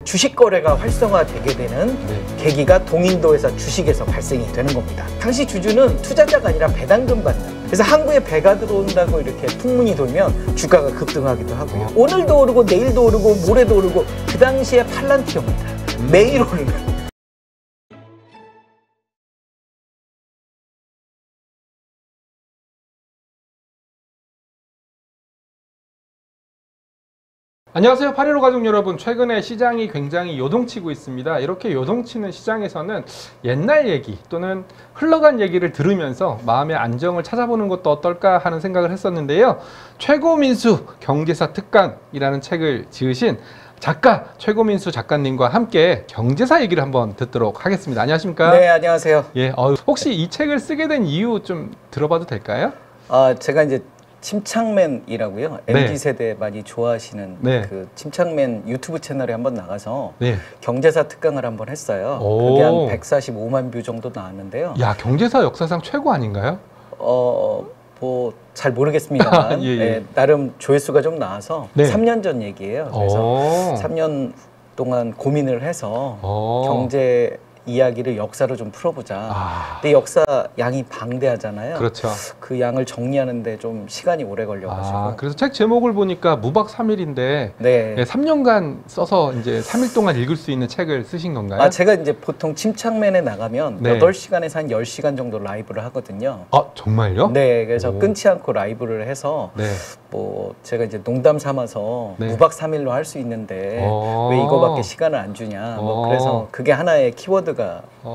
주식 거래가 활성화되게 되는 계기가 동인도에서 주식에서 발생이 되는 겁니다. 당시 주주는 투자자가 아니라 배당금 받는, 그래서 항구에 배가 들어온다고 이렇게 풍문이 돌면 주가가 급등하기도 하고요. 오늘도 오르고 내일도 오르고 모레도 오르고, 그 당시에 팔란티오입니다. 매일 오르는. 안녕하세요, 815 가족 여러분. 최근에 시장이 굉장히 요동치고 있습니다. 이렇게 요동치는 시장에서는 옛날 얘기 또는 흘러간 얘기를 들으면서 마음의 안정을 찾아보는 것도 어떨까 하는 생각을 했었는데요. 최고민수 경제사 특강이라는 책을 지으신 작가 최고민수 작가님과 함께 경제사 얘기를 한번 듣도록 하겠습니다. 안녕하십니까? 네, 안녕하세요. 예, 혹시 이 책을 쓰게 된 이유 좀 들어봐도 될까요? 제가 이제 침착맨이라고요. 네. MZ세대 많이 좋아하시는 네. 그 침착맨 유튜브 채널에 한번 나가서 네. 경제사 특강을 한번 했어요. 그게 한 145만 뷰 정도 나왔는데요. 야, 경제사 역사상 최고 아닌가요? 뭐 잘 모르겠습니다만 예, 예. 네, 나름 조회수가 좀 나와서 네. 3년 전 얘기예요. 그래서 3년 동안 고민을 해서 경제 이야기를 역사로 좀 풀어보자. 근데 역사 양이 방대하잖아요. 그렇죠. 그 양을 정리하는데 좀 시간이 오래 걸려가지고. 그래서 책 제목을 보니까 무박 3일인데 네. 3년간 써서 이제 3일 동안 읽을 수 있는 책을 쓰신 건가요? 제가 이제 보통 침착맨에 나가면 네. 8시간에서 한 10시간 정도 라이브를 하거든요. 정말요? 네, 그래서 끊지 않고 라이브를 해서 네. 뭐 제가 이제 농담 삼아서 네. 무박 3일로 할 수 있는데 왜 이거밖에 시간을 안 주냐. 뭐 그래서 그게 하나의 키워드가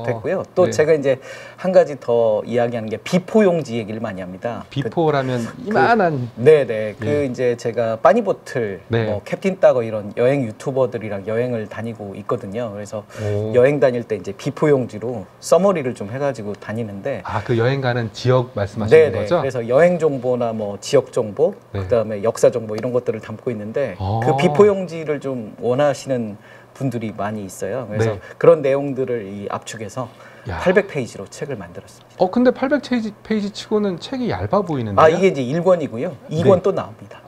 됐고요. 또 네. 제가 제가 이제 한 가지 더 이야기하는 게 비포용지 얘기를 많이 합니다. 비포라면 이만한. 네네. 이제 제가 빠니보틀, 네. 뭐 캡틴 따거 이런 여행 유튜버들이랑 여행을 다니고 있거든요. 그래서 여행 다닐 때 이제 비포용지로 서머리를 좀 해가지고 다니는데. 그 여행 가는 지역 말씀하시는 네네. 거죠? 그래서 여행 정보나 뭐 지역 정보, 네. 그다음에 역사 정보 이런 것들을 담고 있는데 그 비포용지를 좀 원하시는 분들이 많이 있어요. 그래서 네. 그런 내용들을 압축해서 800페이지로 책을 만들었습니다. 근데 800페이지 치고는 책이 얇아 보이는데요? 이게 이제 1권이고요. 2권 네. 또 나옵니다.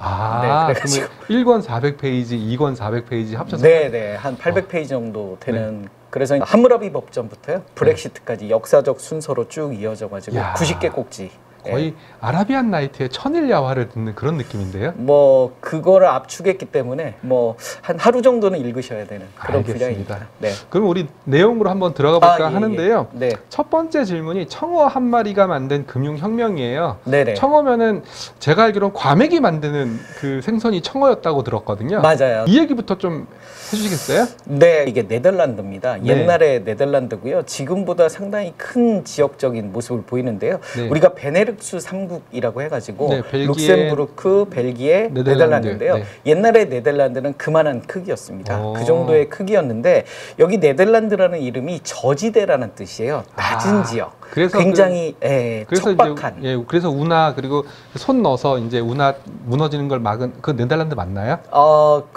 네, 그러면 1권 400페이지, 2권 400페이지 합쳐서? 네네. 한 800페이지 정도 되는. 네. 그래서 함무라비 법전부터요. 브렉시트까지 역사적 순서로 쭉 이어져가지고 90개 꼭지. 거의 아라비안 나이트의 천일야화를 듣는 그런 느낌인데요? 뭐 그거를 압축했기 때문에 뭐 한 하루 정도는 읽으셔야 되는 그런 분량입니다. 네. 그럼 우리 내용으로 한번 들어가 볼까 하는데요. 네. 첫 번째 질문이 청어 한 마리가 만든 금융혁명이에요. 네네. 청어면은 제가 알기로는 과메기 만드는 그 생선이 청어였다고 들었거든요. 맞아요. 이 얘기부터 좀 해주시겠어요? 네, 이게 네덜란드입니다. 네. 옛날에 네덜란드고요. 지금보다 상당히 큰 지역적인 모습을 보이는데요. 네. 우리가 베네룩스 3국이라고 해가지고 네, 벨기에, 룩셈부르크, 벨기에, 네덜란드인데요. 네. 옛날에 네덜란드는 그만한 크기였습니다. 그 정도의 크기였는데 여기 네덜란드라는 이름이 저지대라는 뜻이에요. 낮은 지역. 그래서 굉장히 그래서 척박한. 이제, 그래서 운하 그리고 손 넣어서 이제 운하 무너지는 걸 막은 그 네덜란드 맞나요?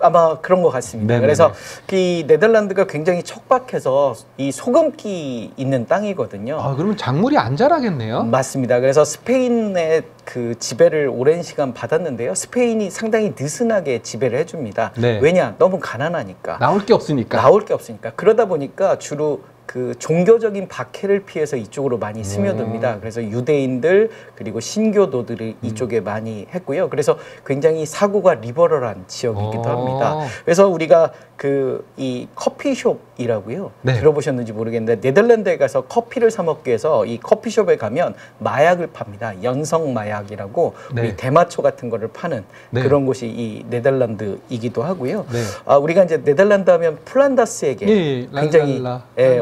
아마 그런 것 같습니다. 네네네. 그래서 이 네덜란드가 굉장히 척박해서 이 소금기 있는 땅이거든요. 그러면 작물이 안 자라겠네요? 맞습니다. 그래서 스페인의 그 지배를 오랜 시간 받았는데요. 스페인이 상당히 느슨하게 지배를 해줍니다. 네. 왜냐? 너무 가난하니까. 나올 게 없으니까. 그러다 보니까 주로 그 종교적인 박해를 피해서 이쪽으로 많이 스며듭니다. 그래서 유대인들 그리고 신교도들이 이쪽에 많이 했고요. 그래서 굉장히 사고가 리버럴한 지역이기도 합니다. 그래서 우리가 이 커피숍이라고요. 네. 들어보셨는지 모르겠는데 네덜란드에 가서 커피를 사 먹기 위해서 이 커피숍에 가면 마약을 팝니다. 연성 마약이라고 우리 대마초 같은 거를 파는 그런 곳이 이 네덜란드이기도 하고요. 우리가 이제 네덜란드 하면 플란다스에게 굉장히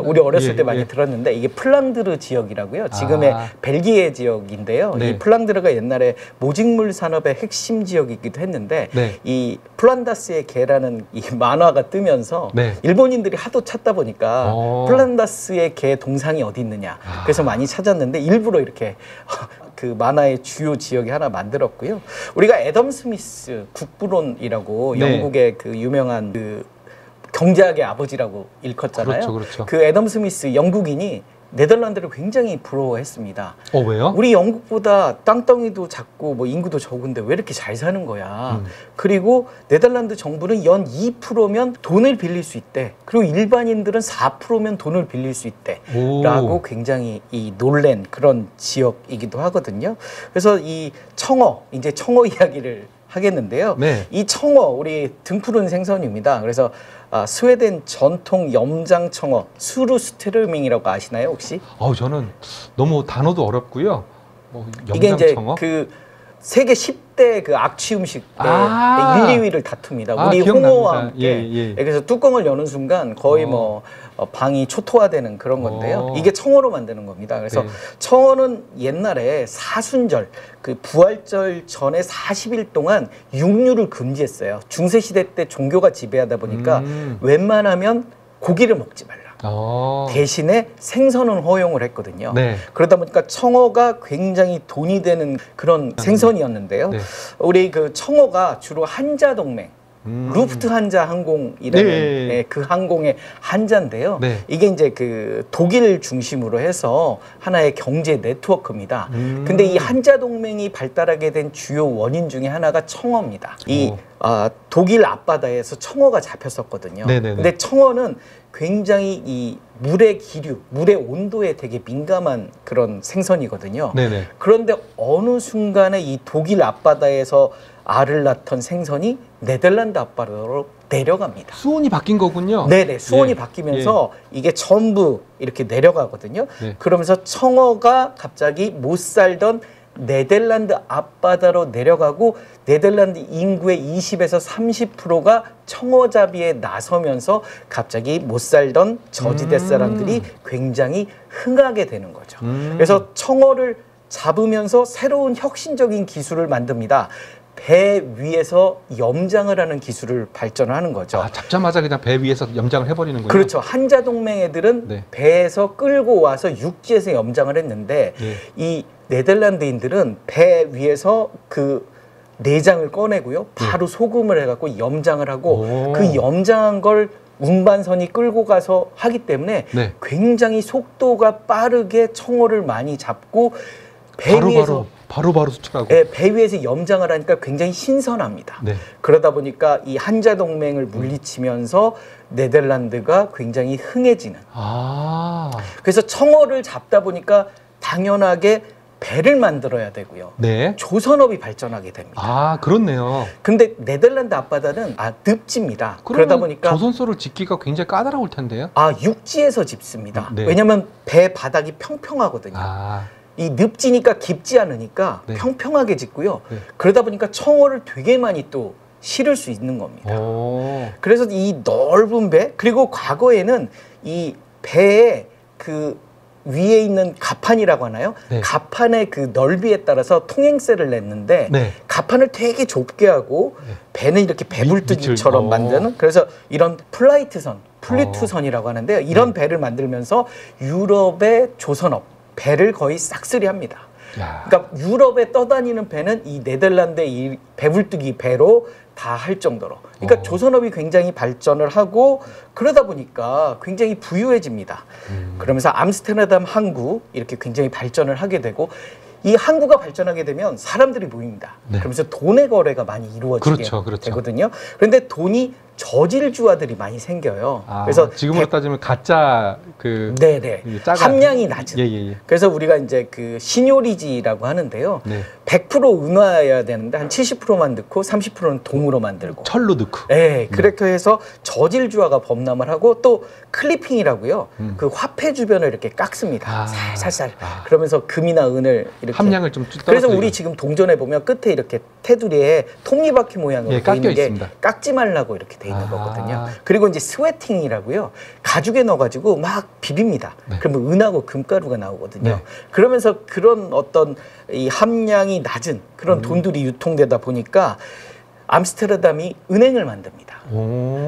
우리 어렸을 때 많이 들었는데 이게 플랑드르 지역이라고요. 지금의 벨기에 지역인데요. 이 플랑드르가 옛날에 모직물 산업의 핵심 지역이기도 했는데 이 플란다스의 개라는 이 만화가 뜨면서 일본인들이 하도 찾다 보니까 플란다스의 개 동상이 어디 있느냐. 그래서 많이 찾았는데 일부러 이렇게 그 만화의 주요 지역이 하나 만들었고요. 우리가 애덤 스미스 국부론이라고 영국의 그 유명한 그 경제학의 아버지라고 일컫잖아요. 그렇죠. 그 애덤 스미스 영국인이 네덜란드를 굉장히 부러워했습니다. 왜요? 우리 영국보다 땅덩이도 작고 뭐 인구도 적은데 왜 이렇게 잘 사는 거야. 그리고 네덜란드 정부는 연 2%면 돈을 빌릴 수 있대. 그리고 일반인들은 4%면 돈을 빌릴 수 있대. 라고 굉장히 이 놀란 그런 지역이기도 하거든요. 그래서 이 청어, 이제 청어 이야기를 하겠는데요. 네. 이 청어, 우리 등푸른 생선입니다. 그래서 스웨덴 전통 염장청어 수루스트르밍이라고 아시나요, 혹시? 저는 너무 단어도 어렵고요. 이게 이제 염장청어? 그 세계 10대 그 악취 음식 때 1, 2위를 다툽니다. 우리 기억납니다. 홍어와 함께. 예. 그래서 뚜껑을 여는 순간 거의 방이 초토화되는 그런 건데요. 이게 청어로 만드는 겁니다. 그래서 네. 청어는 옛날에 사순절, 그 부활절 전에 40일 동안 육류를 금지했어요. 중세시대 때 종교가 지배하다 보니까 웬만하면 고기를 먹지 말라. 대신에 생선은 허용을 했거든요. 네. 그러다 보니까 청어가 굉장히 돈이 되는 그런 생선이었는데요. 네. 우리 그 청어가 주로 한자 동맹, 루프트한자 항공이라는 그 항공의 한자인데요. 네. 이게 이제 그 독일 중심으로 해서 하나의 경제 네트워크입니다. 근데 이 한자 동맹이 발달하게 된 주요 원인 중에 하나가 청어입니다. 이 독일 앞바다에서 청어가 잡혔었거든요. 네네네. 근데 청어는 굉장히 이 물의 기류, 물의 온도에 되게 민감한 그런 생선이거든요. 네네. 그런데 어느 순간에 이 독일 앞바다에서 알을 낳던 생선이 네덜란드 앞바다로 내려갑니다. 수온이 바뀐 거군요. 네네, 수온이 바뀌면서 이게 전부 이렇게 내려가거든요. 그러면서 청어가 갑자기 못 살던 네덜란드 앞바다로 내려가고 네덜란드 인구의 20에서 30%가 청어잡이에 나서면서 갑자기 못 살던 저지대 사람들이 굉장히 흥하게 되는 거죠. 그래서 청어를 잡으면서 새로운 혁신적인 기술을 만듭니다. 배 위에서 염장을 하는 기술을 발전하는 거죠. 잡자마자 그냥 배 위에서 염장을 해버리는군요. 그렇죠. 한자 동맹 애들은 배에서 끌고 와서 육지에서 염장을 했는데 이 네덜란드인들은 배 위에서 그 내장을 꺼내고요. 바로 소금을 해갖고 염장을 하고 그 염장한 걸 운반선이 끌고 가서 하기 때문에 굉장히 속도가 빠르게 청어를 많이 잡고 배 위에서 바로 수출하고. 배 위에서 염장을 하니까 굉장히 신선합니다. 그러다 보니까 이 한자 동맹을 물리치면서 네덜란드가 굉장히 흥해지는. 그래서 청어를 잡다 보니까 당연하게 배를 만들어야 되고요. 조선업이 발전하게 됩니다. 그렇네요. 근데 네덜란드 앞바다는 늪지입니다. 그러다 보니까 조선소를 짓기가 굉장히 까다로울 텐데요. 육지에서 짓습니다. 왜냐하면 배 바닥이 평평하거든요. 이 늪지니까 깊지 않으니까 평평하게 짓고요. 그러다 보니까 청어를 되게 많이 또 실을 수 있는 겁니다. 그래서 이 넓은 배, 그리고 과거에는 이 배에 그 위에 있는 가판이라고 하나요? 가판의 그 넓이에 따라서 통행세를 냈는데 가판을 되게 좁게 하고 배는 이렇게 배불뚝이처럼 만드는, 그래서 이런 플루트선이라고 하는데요. 이런 배를 만들면서 유럽의 조선업 배를 거의 싹쓸이합니다. 그러니까 유럽에 떠다니는 배는 이 네덜란드의 이 배불뚝이 배로 다 할 정도로. 그러니까 조선업이 굉장히 발전을 하고 그러다 보니까 굉장히 부유해집니다. 그러면서 암스테르담 항구 이렇게 굉장히 발전을 하게 되고, 이 항구가 발전하게 되면 사람들이 모입니다. 그러면서 돈의 거래가 많이 이루어지게 되거든요. 그런데 돈이 저질주화들이 많이 생겨요. 그래서 지금으로 따지면 가짜 그 함량이 낮은. 그래서 우리가 이제 그 시뇨리지라고 하는데요. 100% 은화여야 되는데 한 70%만 넣고 30%는 동으로 만들고. 철로 넣고. 그렇게 해서 저질주화가 범람을 하고, 또 클리핑이라고요. 그 화폐 주변을 이렇게 깎습니다. 살살살. 그러면서 금이나 은을 이렇게. 함량을 좀 그래서 우리 지금 동전에 보면 끝에 이렇게 테두리에 톱니바퀴 모양으로 돼 있는 게 깎지 말라고 이렇게 돼 있는 거거든요. 그리고 이제 스웨팅이라고요. 가죽에 넣어가지고 막 비빕니다. 그러면 은하고 금가루가 나오거든요. 그러면서 그런 어떤 이 함량이 낮은 그런 돈들이 유통되다 보니까 암스테르담이 은행을 만듭니다.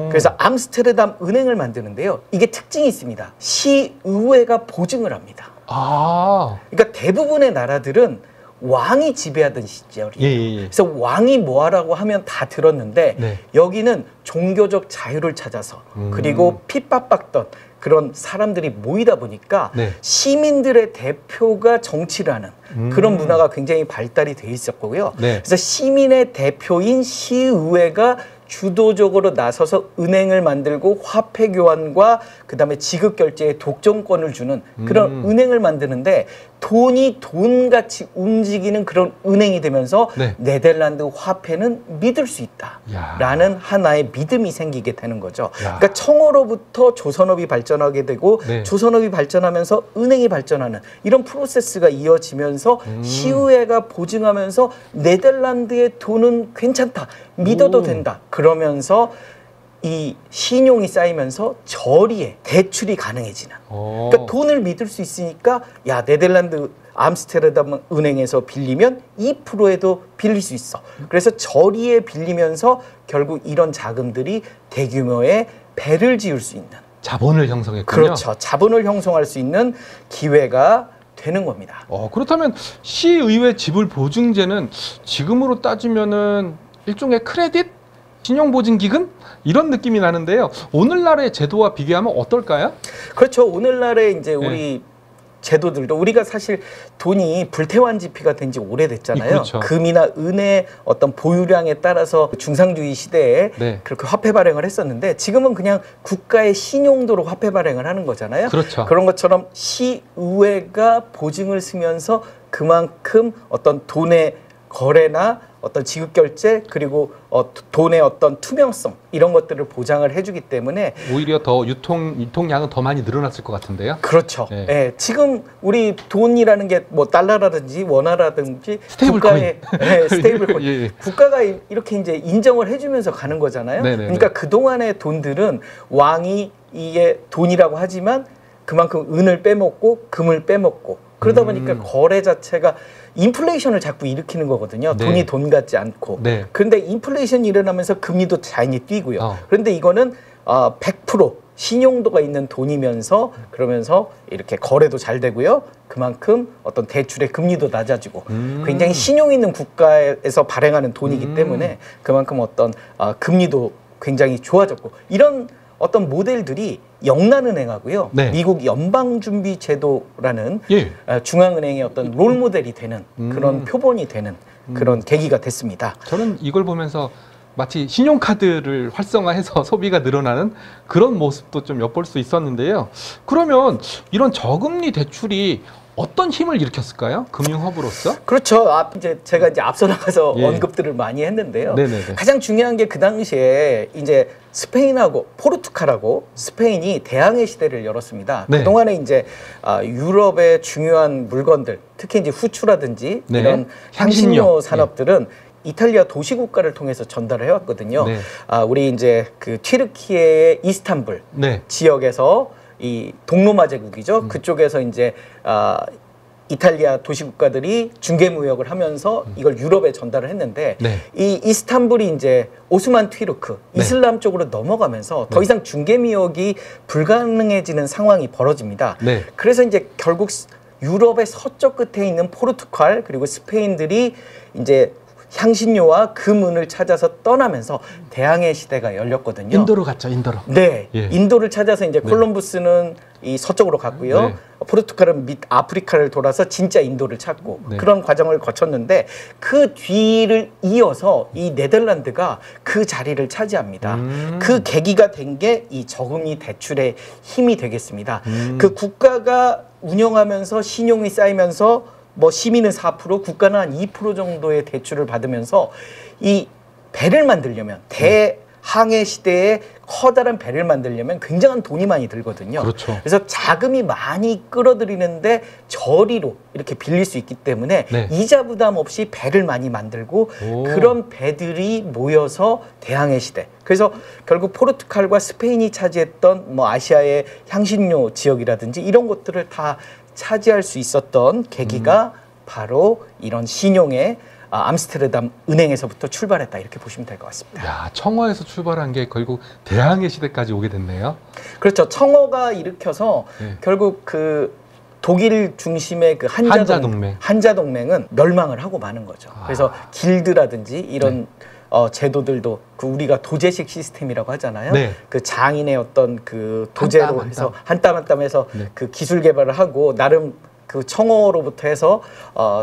그래서 암스테르담 은행을 만드는데요. 이게 특징이 있습니다. 시의회가 보증을 합니다. 그러니까 대부분의 나라들은 왕이 지배하던 시절이에요. 예. 그래서 왕이 뭐하라고 하면 다 들었는데 네. 여기는 종교적 자유를 찾아서 그리고 핍박받던 그런 사람들이 모이다 보니까 네. 시민들의 대표가 정치를 하는 그런 문화가 굉장히 발달이 돼 있었고요. 네. 그래서 시민의 대표인 시의회가 주도적으로 나서서 은행을 만들고 화폐 교환과 그다음에 지급 결제에 독점권을 주는 그런 은행을 만드는데 돈이 돈같이 움직이는 그런 은행이 되면서 네. 네덜란드 화폐는 믿을 수 있다라는 하나의 믿음이 생기게 되는 거죠. 그러니까 청어로부터 조선업이 발전하게 되고 네. 조선업이 발전하면서 은행이 발전하는 이런 프로세스가 이어지면서 시의회가 보증하면서 네덜란드의 돈은 괜찮다, 믿어도 된다. 그러면서 이 신용이 쌓이면서 저리에 대출이 가능해지는. 그러니까 돈을 믿을 수 있으니까 야 네덜란드 암스테르담 은행에서 빌리면 2%에도 빌릴 수 있어. 그래서 저리에 빌리면서 결국 이런 자금들이 대규모의 배를 지을 수 있는 자본을 형성했군요. 그렇죠. 자본을 형성할 수 있는 기회가 되는 겁니다. 그렇다면 시의회 지불 보증제는 지금으로 따지면은 일종의 크레딧? 신용보증기금? 이런 느낌이 나는데요. 오늘날의 제도와 비교하면 어떨까요? 그렇죠. 오늘날의 이제 우리 제도들도 우리가 사실 돈이 불태환지피가 된 지 오래됐잖아요. 그렇죠. 금이나 은의 어떤 보유량에 따라서 중상주의 시대에 그렇게 화폐 발행을 했었는데 지금은 그냥 국가의 신용도로 화폐 발행을 하는 거잖아요. 그렇죠. 그런 것처럼 시의회가 보증을 쓰면서 그만큼 어떤 돈의 거래나 어떤 지급 결제 그리고 돈의 어떤 투명성 이런 것들을 보장을 해주기 때문에 오히려 더 유통량은 더 많이 늘어났을 것 같은데요. 그렇죠. 예, 지금 우리 돈이라는 게 뭐 달러라든지 원화라든지 스테이블 국가의 스테이블 코인 예. 국가가 이렇게 이제 인정을 해주면서 가는 거잖아요. 네네네. 그러니까 그 동안의 돈들은 왕이 이게 돈이라고 하지만 그만큼 은을 빼먹고 금을 빼먹고 그러다 보니까 거래 자체가 인플레이션을 자꾸 일으키는 거거든요. 네. 돈이 돈 같지 않고. 네. 그런데 인플레이션이 일어나면서 금리도 자연히 뛰고요. 그런데 이거는 100% 신용도가 있는 돈이면서 그러면서 이렇게 거래도 잘 되고요. 그만큼 어떤 대출의 금리도 낮아지고 굉장히 신용 있는 국가에서 발행하는 돈이기 때문에 그만큼 어떤 금리도 굉장히 좋아졌고 이런 어떤 모델들이 영란은행하고요. 미국 연방준비제도라는 중앙은행의 어떤 롤모델이 되는 그런 표본이 되는 그런 계기가 됐습니다. 저는 이걸 보면서 마치 신용카드를 활성화해서 소비가 늘어나는 그런 모습도 좀 엿볼 수 있었는데요. 그러면 이런 저금리 대출이 어떤 힘을 일으켰을까요? 금융허브로서? 그렇죠. 이제 제가 이제 앞서 나가서 언급들을 많이 했는데요. 네네네. 가장 중요한 게 그 당시에 이제 스페인하고 포르투갈하고 스페인이 대항해 시대를 열었습니다. 그동안에 이제 유럽의 중요한 물건들, 특히 이제 후추라든지 이런 향신료 산업들은 이탈리아 도시국가를 통해서 전달을 해왔거든요. 우리 이제 그 튀르키예의 이스탄불 지역에서 이 동로마 제국이죠. 그쪽에서 이제 이탈리아 도시국가들이 중개무역을 하면서 이걸 유럽에 전달을 했는데 이 이스탄불이 이제 오스만 튀르크 이슬람 쪽으로 넘어가면서 더 이상 중개무역이 불가능해지는 상황이 벌어집니다. 그래서 이제 결국 유럽의 서쪽 끝에 있는 포르투갈 그리고 스페인들이 이제 향신료와 금은을 찾아서 떠나면서 대항해 시대가 열렸거든요. 인도로 갔죠, 인도로. 네, 인도를 찾아서 이제 콜럼부스는 이 서쪽으로 갔고요. 포르투갈은 아프리카를 돌아서 진짜 인도를 찾고 그런 과정을 거쳤는데 그 뒤를 이어서 이 네덜란드가 그 자리를 차지합니다. 그 계기가 된 게 이 저금리 대출의 힘이 되겠습니다. 그 국가가 운영하면서 신용이 쌓이면서 뭐 시민은 4%, 국가는 한 2% 정도의 대출을 받으면서 이 배를 만들려면 대항해 시대에 커다란 배를 만들려면 굉장한 돈이 많이 들거든요. 그래서 자금이 많이 끌어들이는데 저리로 이렇게 빌릴 수 있기 때문에 이자 부담 없이 배를 많이 만들고 그런 배들이 모여서 대항해 시대. 그래서 결국 포르투갈과 스페인이 차지했던 뭐 아시아의 향신료 지역이라든지 이런 것들을 다 차지할 수 있었던 계기가 바로 이런 신용의 암스테르담 은행에서부터 출발했다 이렇게 보시면 될 것 같습니다. 야, 청어에서 출발한 게 결국 대항해 시대까지 오게 됐네요. 그렇죠. 청어가 일으켜서 결국 그 독일 중심의 그 한자 동맹은 멸망을 하고 마는 거죠. 그래서 길드라든지 이런 제도들도 그 우리가 도제식 시스템이라고 하잖아요. 네. 그 장인의 어떤 그 도제로 해서 한 땀 한 땀 해서 그 기술 개발을 하고 나름 그 청어로부터 해서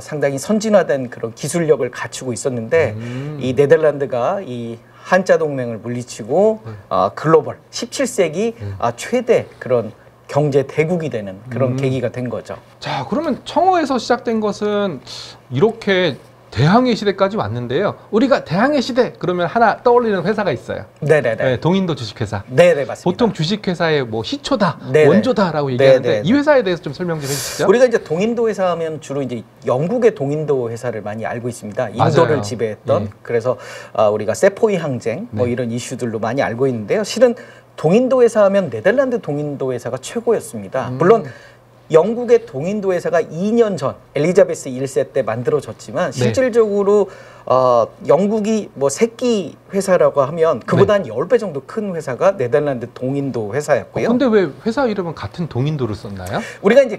상당히 선진화된 그런 기술력을 갖추고 있었는데 이 네덜란드가 이 한자 동맹을 물리치고 글로벌 17세기 최대 그런 경제 대국이 되는 그런 계기가 된 거죠. 자, 그러면 청어에서 시작된 것은 이렇게 대항해 시대까지 왔는데요. 우리가 대항해 시대 그러면 하나 떠올리는 회사가 있어요. 네네네. 네, 동인도 주식회사. 네네, 맞습니다. 보통 주식회사의 뭐 시초다, 네네. 원조다라고 얘기하는데 네네. 이 회사에 대해서 좀 설명 좀 해주시죠. 우리가 이제 동인도 회사 하면 주로 이제 영국의 동인도 회사를 많이 알고 있습니다. 인도를 맞아요. 지배했던. 예. 그래서 우리가 세포이 항쟁 뭐 이런 이슈들로 많이 알고 있는데요. 실은 동인도 회사 하면 네덜란드 동인도 회사가 최고였습니다. 물론 영국의 동인도 회사가 2년 전 엘리자베스 1세 때 만들어졌지만 실질적으로 영국이 뭐 새끼 회사라고 하면 그보다 한 10배 정도 큰 회사가 네덜란드 동인도 회사였고요. 근데 왜 회사 이름은 같은 동인도를 썼나요? 우리가 이제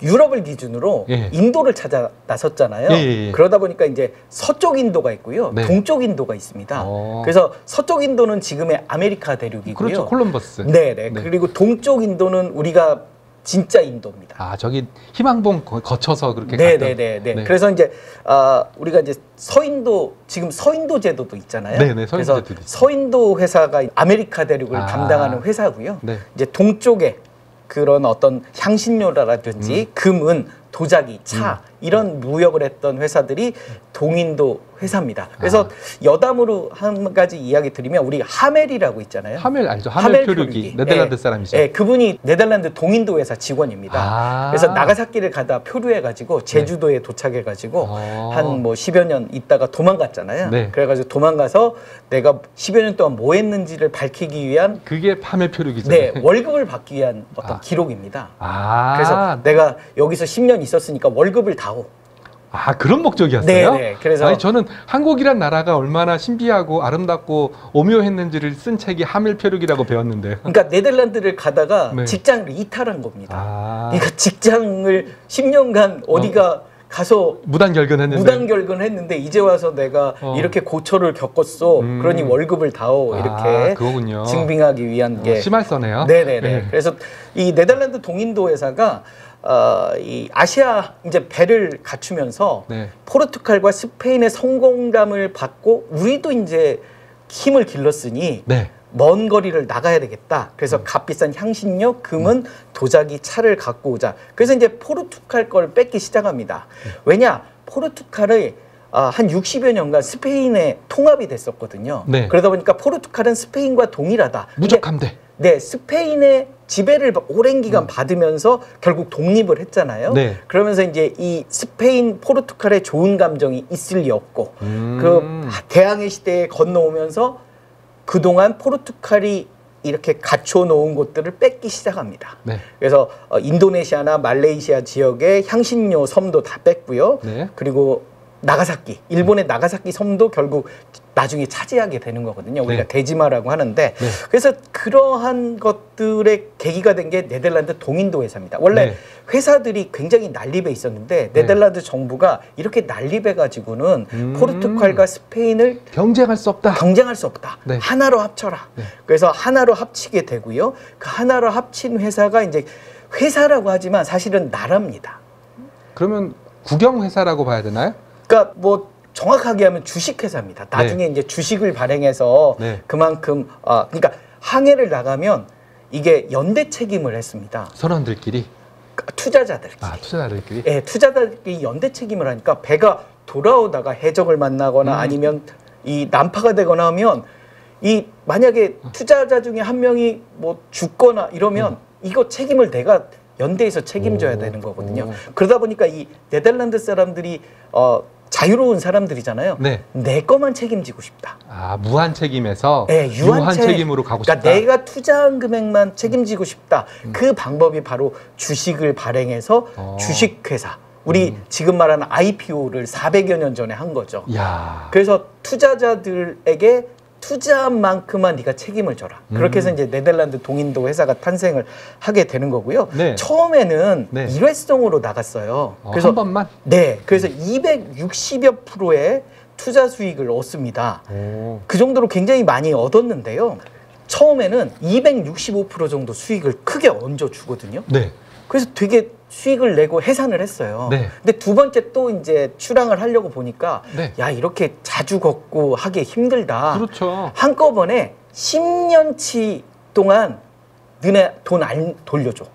유럽을 기준으로 인도를 찾아 나섰잖아요. 그러다 보니까 이제 서쪽 인도가 있고요. 동쪽 인도가 있습니다. 그래서 서쪽 인도는 지금의 아메리카 대륙이고요. 그렇죠. 콜럼버스. 네네. 그리고 동쪽 인도는 우리가 진짜 인도입니다. 아, 저기 희망봉 거쳐서 그렇게 네네네. 그래서 이제 우리가 이제 서인도 지금 서인도 제도도 있잖아요. 네네. 그래서 서인도 회사가 아메리카 대륙을 담당하는 회사고요. 이제 동쪽에 그런 어떤 향신료라든지 금은 도자기, 차 이런 무역을 했던 회사들이 동인도 회사입니다. 그래서 여담으로 한 가지 이야기 드리면 우리 하멜이라고 있잖아요. 하멜 알죠? 하멜 표류기 네덜란드 사람이죠. 네, 그분이 네덜란드 동인도 회사 직원입니다. 그래서 나가사키를 가다 표류해가지고 제주도에 도착해가지고 한 뭐 10여 년 있다가 도망갔잖아요. 그래가지고 도망가서 내가 10여 년 동안 뭐 했는지를 밝히기 위한 그게 하멜 표류기죠. 네, 월급을 받기 위한 어떤 기록입니다. 그래서 내가 여기서 10년 있었으니까 월급을 다오. 아, 그런 목적이었어요? 네. 그래서 아니, 저는 한국이란 나라가 얼마나 신비하고 아름답고 오묘했는지를 쓴 책이 하멜 표류기라고 배웠는데. 그러니까 네덜란드를 가다가 직장을 이탈한 겁니다. 그러니까 직장을 10년간 어디가 가서 무단결근했는데 이제 와서 내가 이렇게 고초를 겪었어. 그러니 월급을 다오. 이렇게 그거군요. 증빙하기 위한 게 심할서네요. 네네네. 그래서 이 네덜란드 동인도 회사가 이 아시아 이제 배를 갖추면서 포르투갈과 스페인의 성공담을 받고 우리도 이제 힘을 길렀으니 먼 거리를 나가야 되겠다. 그래서 값비싼 향신료, 금은 도자기, 차를 갖고 오자. 그래서 이제 포르투갈 걸 뺏기 시작합니다. 왜냐? 포르투갈의 한 60여 년간 스페인에 통합이 됐었거든요. 그러다 보니까 포르투갈은 스페인과 동일하다. 무적함대. 네, 스페인의 지배를 오랜 기간 받으면서 결국 독립을 했잖아요. 그러면서 이제 이 스페인, 포르투갈의 좋은 감정이 있을 리 없고 그 대항해 시대에 건너오면서 그동안 포르투갈이 이렇게 갖춰 놓은 곳들을 뺏기 시작합니다. 그래서 인도네시아나 말레이시아 지역의 향신료 섬도 다 뺐고요. 그리고 나가사키, 일본의 나가사키 섬도 결국 나중에 차지하게 되는 거거든요. 우리가 대지마라고 하는데 그래서 그러한 것들의 계기가 된 게 네덜란드 동인도 회사입니다. 원래 회사들이 굉장히 난립해 있었는데 네덜란드 정부가 이렇게 난립해 가지고는 포르투갈과 스페인을 경쟁할 수 없다. 하나로 합쳐라. 그래서 하나로 합치게 되고요. 그 하나로 합친 회사가 이제 회사라고 하지만 사실은 나라입니다. 그러면 국영회사라고 봐야 되나요? 그러니까 뭐 정확하게 하면 주식회사입니다. 나중에 이제 주식을 발행해서 그만큼 그러니까 항해를 나가면 이게 연대 책임을 했습니다. 선원들끼리? 투자자들끼리. 투자자들끼리? 네, 투자자들끼리 연대 책임을 하니까 배가 돌아오다가 해적을 만나거나 아니면 이 난파가 되거나 하면 이 만약에 투자자 중에 한 명이 뭐 죽거나 이러면 이거 책임을 내가 연대에서 책임져야 되는 거거든요. 그러다 보니까 이 네덜란드 사람들이 자유로운 사람들이잖아요. 내 거만 책임지고 싶다. 무한 책임에서 유한 책임으로 가고 싶다. 그러니까 내가 투자한 금액만 책임지고 싶다. 그 방법이 바로 주식을 발행해서 주식회사. 우리 지금 말하는 IPO를 400여 년 전에 한 거죠. 그래서 투자자들에게 투자한 만큼만 네가 책임을 져라. 그렇게 해서 이제 네덜란드 동인도 회사가 탄생을 하게 되는 거고요. 네. 처음에는 네. 일회성으로 나갔어요. 그래서 한 번만? 네. 그래서 260여 프로의 투자 수익을 얻습니다. 오. 그 정도로 굉장히 많이 얻었는데요. 처음에는 265% 정도 수익을 크게 얹어 주거든요. 네. 그래서 되게 수익을 내고 해산을 했어요. 네. 근데 두 번째 또 이제 출항을 하려고 보니까 네. 야, 이렇게 자주 걷고 하기 힘들다. 그렇죠. 한꺼번에 10년치 동안 너네 돈 안 돌려줘.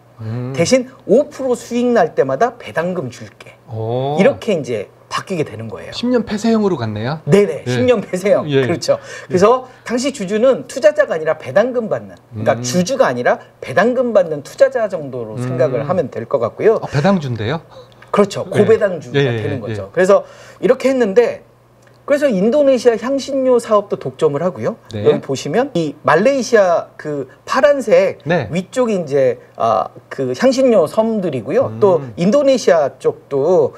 대신 5% 수익 날 때마다 배당금 줄게. 오. 이렇게 이제 바뀌게 되는 거예요. 10년 폐쇄형으로 갔네요. 네네, 예. 10년 폐쇄형. 예. 그렇죠. 그래서 당시 주주는 투자자가 아니라 배당금 받는, 그러니까 주주가 아니라 배당금 받는 투자자 정도로 생각을 하면 될 것 같고요. 배당주인데요? 그렇죠. 고배당주가 예. 되는 거죠. 그래서 이렇게 했는데, 그래서 인도네시아 향신료 사업도 독점을 하고요. 네. 여기 보시면 이 말레이시아 그 파란색 네. 위쪽이 이제 그 향신료 섬들이고요. 또 인도네시아 쪽도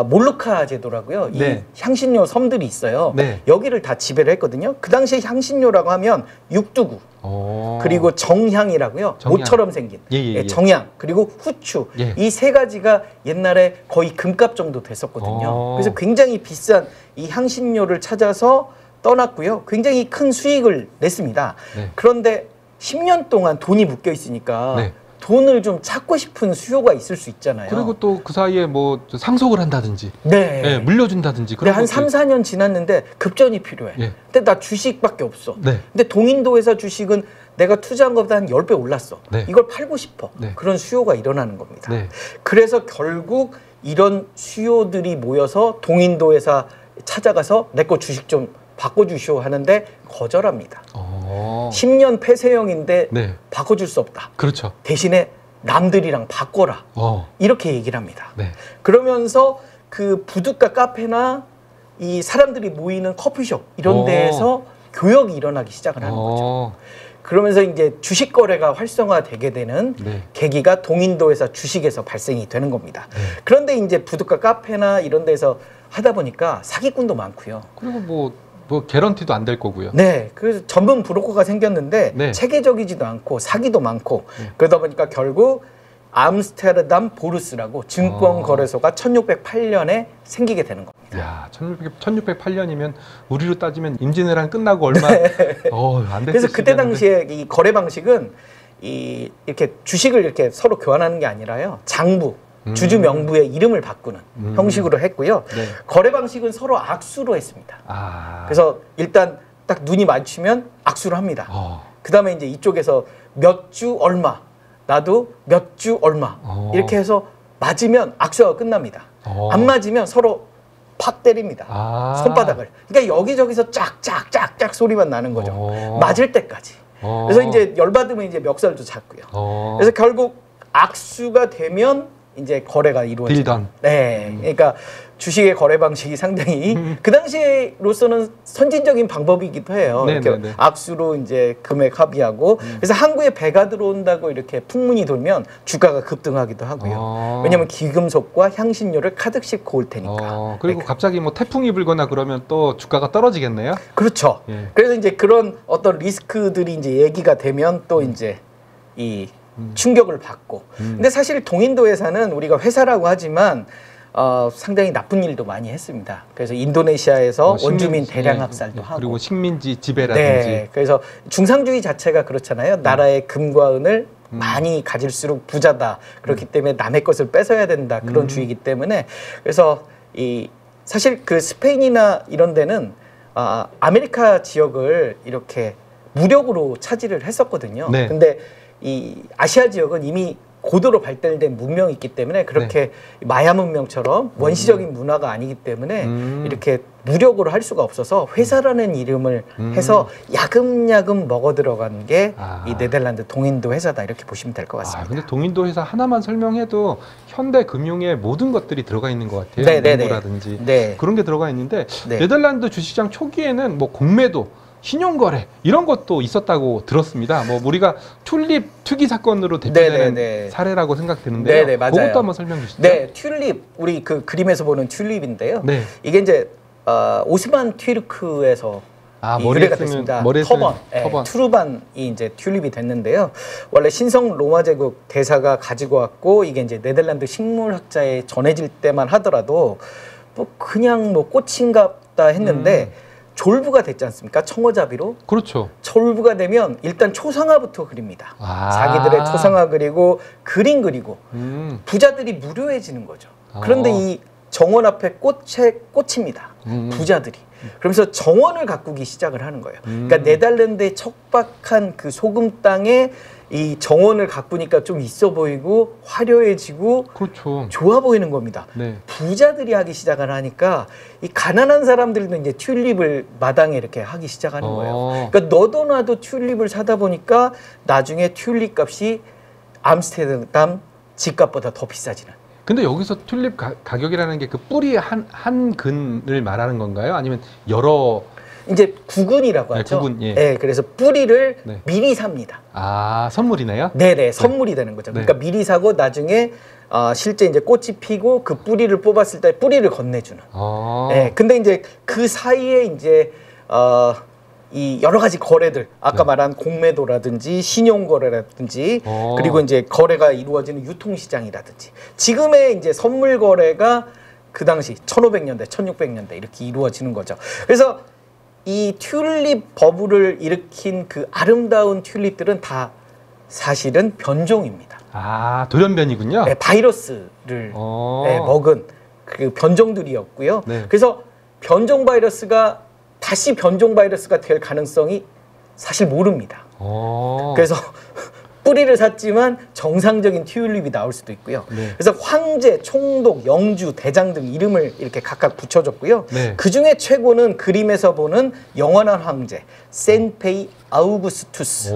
몰루카 제도라고요. 네. 이 향신료 섬들이 있어요. 네. 여기를 다 지배를 했거든요. 그 당시에 향신료라고 하면 육두구, 오. 그리고 정향이라고요. 정향. 모처럼 생긴 예. 정향, 그리고 후추. 예. 이 세 가지가 옛날에 거의 금값 정도 됐었거든요. 그래서 굉장히 비싼 이 향신료를 찾아서 떠났고요. 굉장히 큰 수익을 냈습니다. 네. 그런데 10년 동안 돈이 묶여 있으니까 네. 돈을 좀 찾고 싶은 수요가 있을 수 있잖아요. 그리고 또 그 사이에 뭐 상속을 한다든지, 네. 예, 물려준다든지 근데 그런 한 것들. 3, 4년 지났는데 급전이 필요해. 예. 근데 나 주식밖에 없어. 네. 근데 동인도 회사 주식은 내가 투자한 것보다 한 10배 올랐어. 네. 이걸 팔고 싶어. 네. 그런 수요가 일어나는 겁니다. 네. 그래서 결국 이런 수요들이 모여서 동인도 회사 찾아가서 내 거 주식 좀 바꿔주시오 하는데 거절합니다. 10년 폐쇄형인데 네. 바꿔줄 수 없다. 그렇죠. 대신에 남들이랑 바꿔라. 이렇게 얘기를 합니다. 네. 그러면서 그 부둣가 카페나 이 사람들이 모이는 커피숍 이런 데에서 교역이 일어나기 시작을 하는 거죠. 그러면서 이제 주식 거래가 활성화되게 되는 네. 계기가 동인도 회사 주식에서 발생이 되는 겁니다. 네. 그런데 이제 부둣가 카페나 이런 데서 하다 보니까 사기꾼도 많고요. 그리고 뭐 개런티도 안 될 거고요. 네, 그래서 전문 브로커가 생겼는데 네. 체계적이지도 않고 사기도 많고 네. 그러다 보니까 결국 암스테르담 보르스라고 증권거래소가 1608년에 생기게 되는 겁니다. 야, 1608년이면 우리로 따지면 임진왜란 끝나고 얼마 안 됐을 그래서 그때 당시에 이 거래 방식은 이렇게 주식을 이렇게 서로 교환하는 게 아니라요. 장부, 주주 명부의 이름을 바꾸는 형식으로 했고요. 네. 거래 방식은 서로 악수로 했습니다. 그래서 일단 딱 눈이 마주치면 악수를 합니다. 그 다음에 이제 이쪽에서 몇 주 얼마, 나도 몇 주 얼마 이렇게 해서 맞으면 악수가 끝납니다. 안 맞으면 서로 팍 때립니다. 손바닥을. 그러니까 여기저기서 짝짝짝짝 소리만 나는 거죠. 맞을 때까지. 그래서 이제 열받으면 이제 멱살도 잡고요. 그래서 결국 악수가 되면 이제 거래가 이루어집니다. 네, 그러니까 주식의 거래 방식이 상당히 그 당시로서는 선진적인 방법이기도 해요. 이렇게 악수로 이제 금액 합의하고 그래서 항구에 배가 들어온다고 이렇게 풍문이 돌면 주가가 급등하기도 하고요. 왜냐하면 귀금속과 향신료를 가득 싣고 올 테니까. 그리고 갑자기 뭐 태풍이 불거나 그러면 또 주가가 떨어지겠네요. 그렇죠. 그래서 이제 그런 어떤 리스크들이 이제 얘기가 되면 또 이제 이 충격을 받고. 근데 사실 동인도 회사는 우리가 회사라고 하지만 상당히 나쁜 일도 많이 했습니다. 그래서 인도네시아에서 원주민 대량 학살도 하고. 그리고 식민지 지배라든지. 네, 그래서 중상주의 자체가 그렇잖아요. 나라의 금과 은을 많이 가질수록 부자다. 그렇기 때문에 남의 것을 뺏어야 된다. 그런 주의이기 때문에. 그래서 사실 그 스페인이나 이런 데는 아메리카 지역을 이렇게 무력으로 차지를 했었거든요. 네. 근데 이 아시아 지역은 이미 고도로 발달된 문명이 있기 때문에 그렇게 마야 문명처럼 원시적인 문화가 아니기 때문에 이렇게 무력으로 할 수가 없어서 회사라는 이름을 해서 야금야금 먹어 들어간 게 이 네덜란드 동인도 회사다 이렇게 보시면 될 것 같습니다. 근데 동인도 회사 하나만 설명해도 현대 금융의 모든 것들이 들어가 있는 것 같아요. 농구라든지 그런 게 들어가 있는데 네덜란드 주식시장 초기에는 뭐 공매도 신용거래 이런 것도 있었다고 들었습니다. 뭐 우리가 튤립 투기 사건으로 대표되는 사례라고 생각되는데요. 맞아요. 그것도 한번 설명 주시죠. 네, 튤립 우리 그 그림에서 보는 튤립인데요. 이게 이제 오스만 튀르크에서 이 유래가 됐습니다. 터번, 투르반이 이제 튤립이 됐는데요. 원래 신성 로마 제국 대사가 가지고 왔고 이게 이제 네덜란드 식물학자에 전해질 때만 하더라도 뭐 그냥 뭐 꽃인갑다 했는데 졸부가 됐지 않습니까? 청어잡이로. 그렇죠. 졸부가 되면 일단 초상화부터 그립니다. 자기들의 초상화 그리고 그림 그리고 부자들이 무료해지는 거죠. 그런데 이 정원 앞에 꽂힙니다. 부자들이. 그러면서 정원을 가꾸기 시작을 하는 거예요. 그러니까 네덜란드의 척박한 그 소금 땅에 이 정원을 가꾸니까 좀 있어 보이고 화려해지고 그렇죠. 좋아 보이는 겁니다. 네. 부자들이 하기 시작을 하니까 이 가난한 사람들도 이제 튤립을 마당에 이렇게 하기 시작하는 거예요. 그러니까 너도 나도 튤립을 사다 보니까 나중에 튤립 값이 암스테르담 집값보다 더 비싸지는. 근데 여기서 튤립 가격이라는 게 그 뿌리 한 근을 말하는 건가요? 아니면 여러 이제 구근이라고 하죠. 구근, 예. 네, 그래서 뿌리를 미리 삽니다. 아, 선물이네요? 네네, 선물이 되는 거죠. 그러니까 미리 사고 나중에 실제 이제 꽃이 피고 그 뿌리를 뽑았을 때 뿌리를 건네주는. 네, 근데 이제 그 사이에 이제 이 여러 가지 거래들, 아까 말한 공매도라든지 신용거래라든지 그리고 이제 거래가 이루어지는 유통시장이라든지 지금의 이제 선물 거래가 그 당시 1500년대, 1600년대 이렇게 이루어지는 거죠. 그래서 이 튤립 버블을 일으킨 그 아름다운 튤립들은 다 사실은 변종입니다. 아, 돌연변이군요. 네, 바이러스를 먹은 그 변종들이었고요. 네. 그래서 변종 바이러스가 다시 변종 바이러스가 될 가능성이 사실 모릅니다. 그래서 뿌리를 샀지만 정상적인 튤립이 나올 수도 있고요. 네. 그래서 황제, 총독, 영주, 대장 등 이름을 이렇게 각각 붙여줬고요. 네. 그 중에 최고는 그림에서 보는 영원한 황제, 센페이 아우구스투스.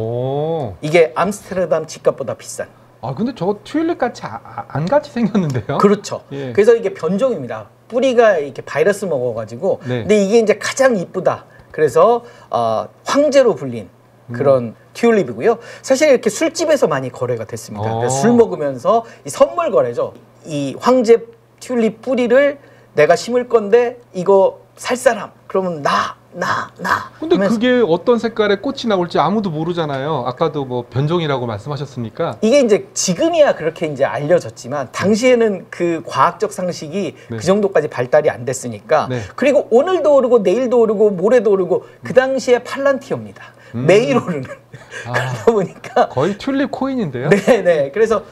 이게 암스테르담 집값보다 비싼. 아, 근데 저 튤립 같이 안 같이 생겼는데요? 그렇죠. 예. 그래서 이게 변종입니다. 뿌리가 이렇게 바이러스 먹어가지고. 네. 근데 이게 이제 가장 이쁘다. 그래서 황제로 불린 그런 튤립이고요. 사실 이렇게 술집에서 많이 거래가 됐습니다. 술 먹으면서 이 선물 거래죠. 이 황제 튤립 뿌리를 내가 심을 건데 이거 살 사람 그러면 나. 근데 그게 어떤 색깔의 꽃이 나올지 아무도 모르잖아요. 아까도 뭐 변종이라고 말씀하셨으니까. 이게 이제 지금이야 그렇게 이제 알려졌지만 당시에는 그 과학적 상식이 그 정도까지 발달이 안 됐으니까. 그리고 오늘도 오르고 내일도 오르고 모레도 오르고 그 당시에 팔란티어입니다. 매일 오르는. 그러다 보니까 거의 튤립 코인인데요. 네네. 그래서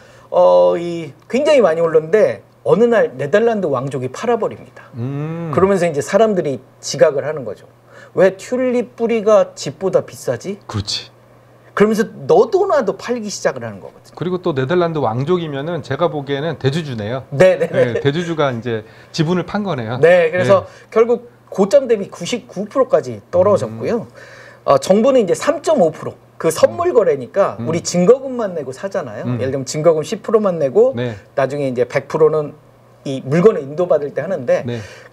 이 굉장히 많이 올랐는데 어느 날 네덜란드 왕족이 팔아버립니다. 그러면서 이제 사람들이 지각을 하는 거죠. 왜 튤립 뿌리가 집보다 비싸지? 그렇지. 그러면서 너도 나도 팔기 시작을 하는 거거든요. 그리고 또 네덜란드 왕족이면은 제가 보기에는 대주주네요. 네네. 네, 대주주가 이제 지분을 판 거네요. 네, 그래서 결국 고점 대비 99%까지 떨어졌고요. 정부는 이제 3.5%. 그 선물 거래니까 우리 증거금만 내고 사잖아요. 예를 들면 증거금 10%만 내고 나중에 이제 100%는 이 물건을 인도받을 때 하는데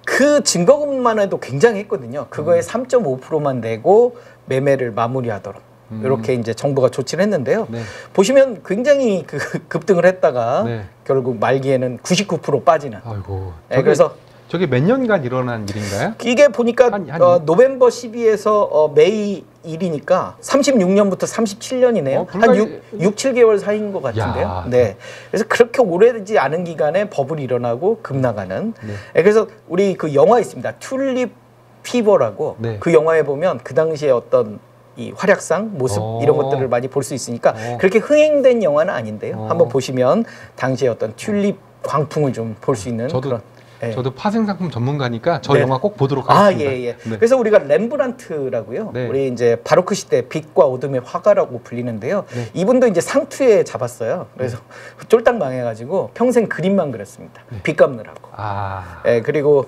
그 증거금만 해도 굉장했거든요. 그거에 3.5%만 내고 매매를 마무리하도록 이렇게 이제 정부가 조치를 했는데요. 보시면 굉장히 그 급등을 했다가 결국 말기에는 99% 빠지는. 아이고. 그래서 저게 몇 년간 일어난 일인가요? 이게 보니까 노벰버 12에서 메이 1이니까 36년부터 37년이네요. 한 6, 7개월 사이인 것 같은데요. 야. 네. 그래서 그렇게 오래되지 않은 기간에 버블이 일어나고 급락하는. 그래서 우리 그 영화 있습니다. 튤립 피버라고. 그 영화에 보면 그 당시에 어떤 이 활약상 모습 이런 것들을 많이 볼 수 있으니까 그렇게 흥행된 영화는 아닌데요. 한번 보시면 당시에 어떤 튤립 광풍을 좀 볼 수 있는 그런. 저도 파생상품 전문가니까 저 영화 꼭 보도록 하겠습니다. 예. 그래서 우리가 렘브란트라고요. 우리 이제 바로크 시대 빛과 어둠의 화가라고 불리는데요. 이분도 이제 상투에 잡았어요. 그래서 쫄딱 망해가지고 평생 그림만 그렸습니다. 빚 갚느라고. 그리고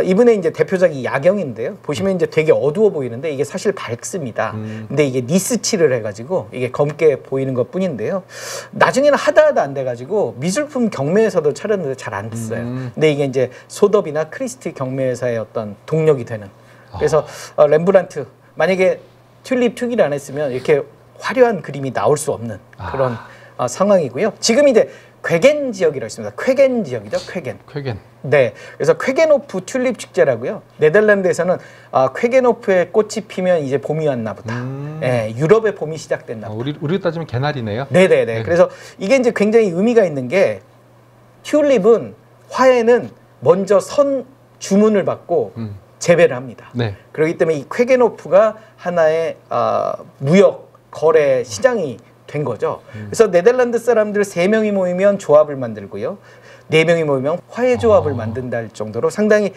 이분의 이제 대표작이 야경인데요. 보시면 이제 되게 어두워 보이는데 이게 사실 밝습니다. 근데 이게 니스칠을 해가지고 이게 검게 보이는 것 뿐인데요. 나중에는 하다 안 돼가지고 미술품 경매에서도 차렸는데 잘 안 됐어요. 근데 이게 이제 소더비나 크리스티 경매회사의 어떤 동력이 되는. 그래서 렘브란트 만약에 튤립 투기를 안 했으면 이렇게 화려한 그림이 나올 수 없는 그런 상황이고요. 지금 이제 쾌겐 지역이라고 있습니다. 쾌겐 지역이죠. 쾌겐. 쾌겐. 네. 그래서 쾌겐호프 튤립 축제라고요. 네덜란드에서는 쾌겐호프의 꽃이 피면 이제 봄이 왔나 보다. 예, 유럽의 봄이 시작됐나 보다. 우리로 따지면 개나리네요. 네네네. 네. 그래서 이게 이제 굉장히 의미가 있는 게 튤립은 화에는 먼저 선 주문을 받고 재배를 합니다. 네. 그렇기 때문에 이 쾌겐호프가 하나의 무역 거래 시장이 된 거죠. 그래서 네덜란드 사람들 3명이 모이면 조합을 만들고요. 4명이 모이면 화해 조합을 만든다 할 정도로 상당히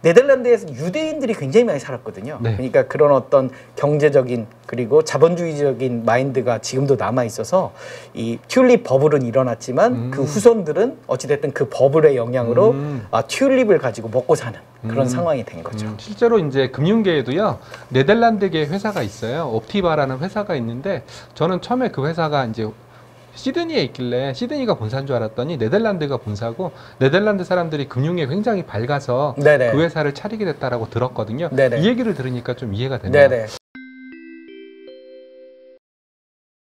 네덜란드에서 유대인들이 굉장히 많이 살았거든요. 네. 그러니까 그런 어떤 경제적인 그리고 자본주의적인 마인드가 지금도 남아 있어서 이 튤립 버블은 일어났지만 그 후손들은 어찌됐든 그 버블의 영향으로 튤립을 가지고 먹고 사는 그런 상황이 된 거죠. 실제로 이제 금융계에도요, 네덜란드계 회사가 있어요. 옵티바라는 회사가 있는데, 저는 처음에 그 회사가 이제 시드니에 있길래 시드니가 본사인 줄 알았더니 네덜란드가 본사고, 네덜란드 사람들이 금융에 굉장히 밝아서 네네. 그 회사를 차리게 됐다라고 들었거든요. 네네. 이 얘기를 들으니까 좀 이해가 되네요. 네네.